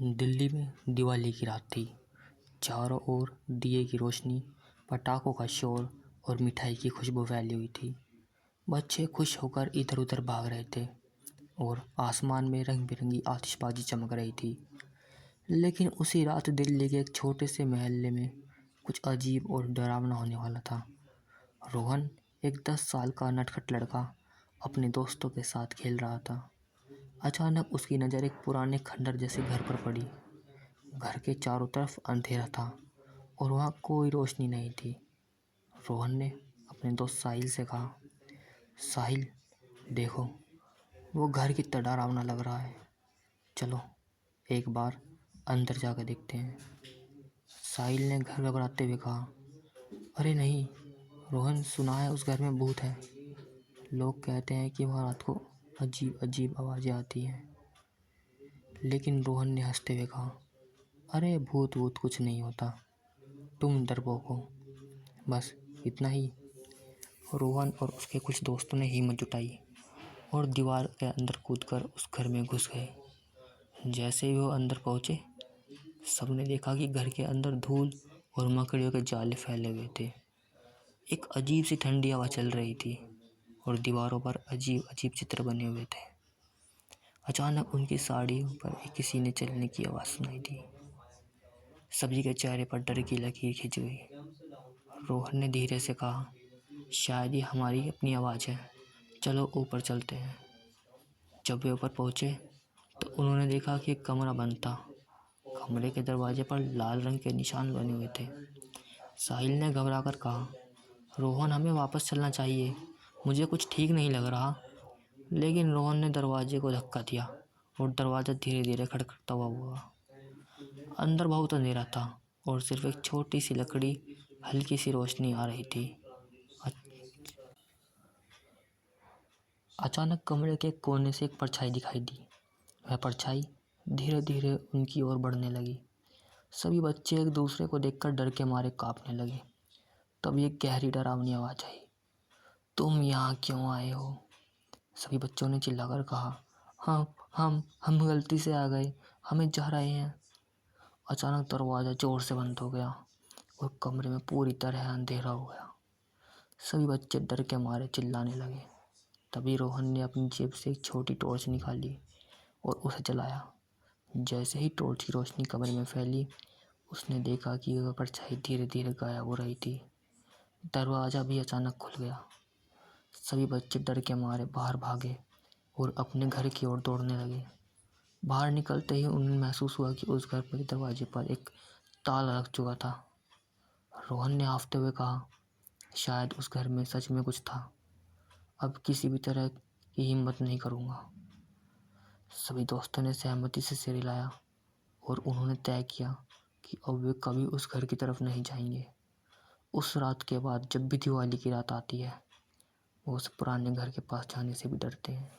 दिल्ली में दिवाली की रात थी। चारों ओर दिए की रोशनी, पटाखों का शोर और मिठाई की खुशबू फैली हुई थी। बच्चे खुश होकर इधर उधर भाग रहे थे और आसमान में रंग बिरंगी आतिशबाजी चमक रही थी। लेकिन उसी रात दिल्ली के एक छोटे से मोहल्ले में कुछ अजीब और डरावना होने वाला था। रोहन, एक 10 साल का नटखट लड़का, अपने दोस्तों के साथ खेल रहा था। अचानक उसकी नज़र एक पुराने खंडर जैसे घर पर पड़ी। घर के चारों तरफ अंधेरा था और वहाँ कोई रोशनी नहीं थी। रोहन ने अपने दोस्त साहिल से कहा, साहिल देखो, वो घर कितना डरावना लग रहा है। चलो एक बार अंदर जाकर देखते हैं। साहिल ने घर घबराते हुए कहा, अरे नहीं रोहन, सुना है उस घर में भूत है। लोग कहते हैं कि वहाँ रात को अजीब अजीब आवाज़ें आती हैं। लेकिन रोहन ने हंसते हुए कहा, अरे भूत वूत कुछ नहीं होता, तुम डरपोक हो, बस इतना ही। रोहन और उसके कुछ दोस्तों ने हिम्मत जुटाई और दीवार के अंदर कूदकर उस घर में घुस गए। जैसे ही वो अंदर पहुंचे, सबने देखा कि घर के अंदर धूल और मकड़ियों के जाले फैले हुए थे। एक अजीब सी ठंडी हवा चल रही थी और दीवारों पर अजीब अजीब चित्र बने हुए थे। अचानक उनकी साड़ियों पर किसी ने चलने की आवाज़ सुनाई दी। सभी के चेहरे पर डर की लकीर खिंच गई। रोहन ने धीरे से कहा, शायद ये हमारी अपनी आवाज़ है, चलो ऊपर चलते हैं। जब वे ऊपर पहुँचे तो उन्होंने देखा कि एक कमरा बंद था। कमरे के दरवाजे पर लाल रंग के निशान बने हुए थे। साहिल ने घबराकर कहा, रोहन हमें वापस चलना चाहिए, मुझे कुछ ठीक नहीं लग रहा। लेकिन रोहन ने दरवाजे को धक्का दिया और दरवाज़ा धीरे धीरे खटखटाता हुआ। अंदर बहुत अंधेरा था और सिर्फ एक छोटी सी लकड़ी, हल्की सी रोशनी आ रही थी। अचानक कमरे के कोने से एक परछाई दिखाई दी। वह परछाई धीरे धीरे उनकी ओर बढ़ने लगी। सभी बच्चे एक दूसरे को देखकर डर के मारे कांपने लगे। तभी एक गहरी डरावनी आवाज़ आई, तुम यहाँ क्यों आए हो? सभी बच्चों ने चिल्लाकर कहा, हम गलती से आ गए, हमें जा रहे हैं। अचानक दरवाज़ा जोर से बंद हो गया और कमरे में पूरी तरह अंधेरा हो गया। सभी बच्चे डर के मारे चिल्लाने लगे। तभी रोहन ने अपनी जेब से एक छोटी टॉर्च निकाली और उसे जलाया। जैसे ही टॉर्च की रोशनी कमरे में फैली, उसने देखा कि वह परछाई धीरे धीरे गायब हो रही थी। दरवाज़ा भी अचानक खुल गया। सभी बच्चे डर के मारे बाहर भागे और अपने घर की ओर दौड़ने लगे। बाहर निकलते ही उन्हें महसूस हुआ कि उस घर के दरवाजे पर एक ताला लग चुका था। रोहन ने हांफते हुए कहा, शायद उस घर में सच में कुछ था। अब किसी भी तरह की हिम्मत नहीं करूँगा। सभी दोस्तों ने सहमति से सिर हिलाया और उन्होंने तय किया कि अब वे कभी उस घर की तरफ नहीं जाएंगे। उस रात के बाद जब भी दिवाली की रात आती है, वो उस पुराने घर के पास जाने से भी डरते हैं।